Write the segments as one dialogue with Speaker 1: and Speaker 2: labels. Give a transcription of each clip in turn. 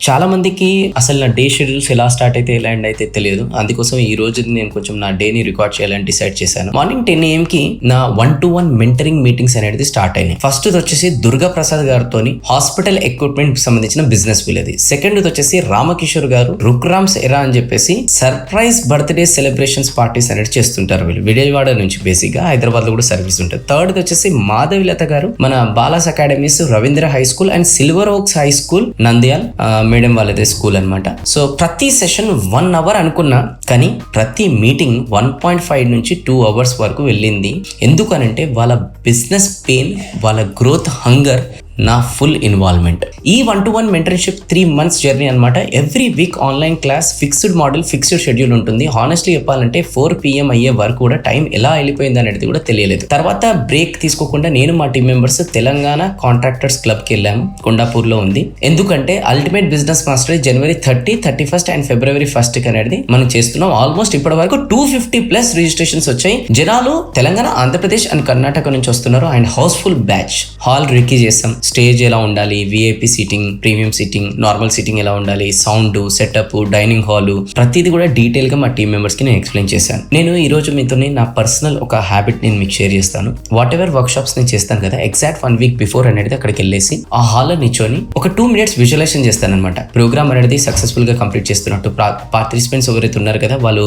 Speaker 1: చాలా మందికి అసలు నా డే షెడ్యూల్స్ ఎలా స్టార్ట్ అయితే ఎలా ఎండ్ అయితే తెలియదు. అందుకోసం ఈ రోజు నేను కొంచెం నా డేని రికార్డ్ చేయాలని డిసైడ్ చేశాను. మార్నింగ్ 10 AM కి నా 1-to-1 మెంటరింగ్ మీటింగ్స్ అనేది స్టార్ట్ అయినాయి. ఫస్ట్ వచ్చేసి దుర్గా ప్రసాద్ గారితో హాస్పిటల్ ఎక్విప్మెంట్ సంబంధించిన బిజినెస్ వీళ్ళది. సెకండ్ వచ్చేసి రామకిషోర్ గారు రుక్రామ్స్ ఎరా అని చెప్పేసి సర్ప్రైజ్ బర్త్డే సెలబ్రేషన్స్ పార్టీస్ అనేది చేస్తుంటారు. వీళ్ళు విజయవాడ నుంచి బేసిక్ గా హైదరాబాద్ లో కూడా సర్వీస్ ఉంటుంది. థర్డ్ వచ్చేసి మాధవిలత గారు మన Bala's academies Ravindra high school and silver oaks high school Nandyal madam వాళ్ళదే స్కూల్ అనమాట. సో ప్రతి సెషన్ 1 hour అనుకున్నా, కానీ ప్రతి మీటింగ్ 1.5 నుంచి 2 hours వరకు వెళ్ళింది. ఎందుకనంటే వాళ్ళ బిజినెస్ పెయిన్, వాళ్ళ గ్రోత్ హంగర్, నా ఫుల్ ఇన్వాల్వ్మెంట్. ఈ 1-to-1 మెంటర్షిప్ 3 months జర్నీ అనమాట. Every week online class, fixed model, fixed schedule ఉంటుంది. హానెస్ట్లీ చెప్పాలంటే 4 PM అయ్యే వరకు కూడా టైం ఎలా వెళ్ళిపోయింది అనేది కూడా తెలియలేదు. తర్వాత బ్రేక్ తీసుకోకుండా నేను మా team members Telangana contractors club కి వెళ్ళాము. కొండాపూర్ లో ఉంది. ఎందుకంటే ultimate business master January 30, 31st and February 1st అనేది మనం చేస్తున్నాం. ఆల్మోస్ట్ ఇప్పటి వరకు 250+ రిజిస్ట్రేషన్స్ వచ్చాయి. జనాలు తెలంగాణ, ఆంధ్రప్రదేశ్ అండ్ కర్ణాటక నుంచి వస్తున్నారు. And house full batch. Hall recce చేస్తాం. స్టేజ్ ఎలా ఉండాలి, VIP seating, premium seating, normal seating ఎలా ఉండాలి, సౌండ్ సెటప్, డైనింగ్ హాల్, ప్రతిదీ కూడా డీటెయిల్ గా మా టీం మెంబర్స్ కి నేను ఎక్స్ప్లెయిన్ చేశాను. నేను ఈ రోజు మీతో నా పర్సనల్ ఒక హ్యాబిట్ నేను మీకు షేర్ చేస్తాను. వాట్ ఎవర్ వర్క్ షాప్స్ నేను చేస్తాను కదా, ఎగ్జాక్ట్ 1 week బిఫోర్ అనేది అక్కడికి వెళ్ళేసి ఆ హాల్ నిల్చొని ఒక 2 minutes విజువలైజేషన్ చేస్తాను అనమాట. ప్రోగ్రామ్ అనేది సక్సెస్ఫుల్ గా కంప్లీట్ చేస్తున్నట్టు, పార్టిసిపెంట్స్ ఎవరైతే ఉన్నారు కదా వాళ్ళు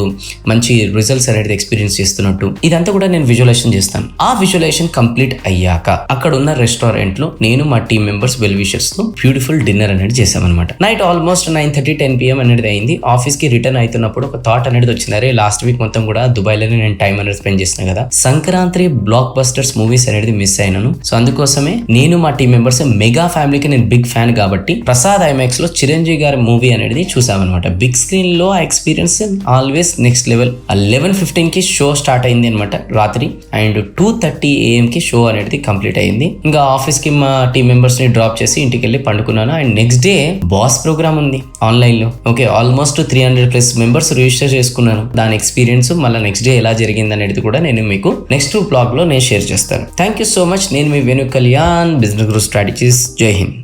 Speaker 1: మంచి రిజల్ట్స్ అనేది ఎక్స్పీరియన్స్ చేస్తున్నట్టు, ఇదంతా కూడా నేను విజువలైజేషన్ చేస్తాను. ఆ విజువలైజేషన్ కంప్లీట్ అయ్యాక అక్కడ ఉన్న రెస్టారెంట్ లో నేను మా టీం మెంబర్స్ వెల్ విషర్స్ తో బ్యూటిఫుల్ డిన్నర్ అనేది చేసామన్నమాట. నైట్ ఆల్మోస్ట్ 9:30, 10 PM అనేది అయింది. ఆఫీస్ కి రిటర్న్ అవుతున్నప్పుడు ఒక థాట్ అనేది వచ్చింది. అరే లాస్ట్ వీక్ మొత్తం కూడా దుబాయ్ లోనే నేను టైం అనేది స్పెండ్ చేసిన కదా, సంక్రాంతి బ్లాక్ బస్టర్స్ మూవీస్ అనేది మిస్ అయినాను. సో అందుకోసమే నేను మా టీం మెంబర్స్ మెగా ఫ్యామిలీకి నేను బిగ్ ఫ్యాన్ కాబట్టి ప్రసాద్ ఐమాక్స్ లో చిరంజీవి గారి మూవీ అనేది చూసామన్నమాట. బిగ్ స్క్రీన్ లో ఆ ఎక్స్పీరియన్స్ ఆల్వేస్ నెక్స్ట్ లెవెల్. 11:15 కి షో స్టార్ట్ అయింది అనమాట రాత్రి. అండ్ 2:30 AM కి షో అనేది కంప్లీట్ అయింది. ఇంకా ఆఫీస్ కి మా టీం మెంబర్స్ ని డ్రాప్ చేసి ఇంటికి వెళ్ళి పండుకున్నాను. And next day boss program ఉంది ఆన్లైన్ లో. ఓకే, ఆల్మోస్ట్ 300+ మెంబర్స్ రిజిస్టర్ చేసుకున్నాను. దాని ఎక్స్పీరియన్స్ మళ్ళీ నెక్స్ట్ డే ఎలా జరిగింది అనేది కూడా నేను మీకు నెక్స్ట్ బ్లాగ్ లో నేను షేర్ చేస్తాను. Thank you so much. నేను మీ Venu Kalyan, business growth strategies. Jai Hind.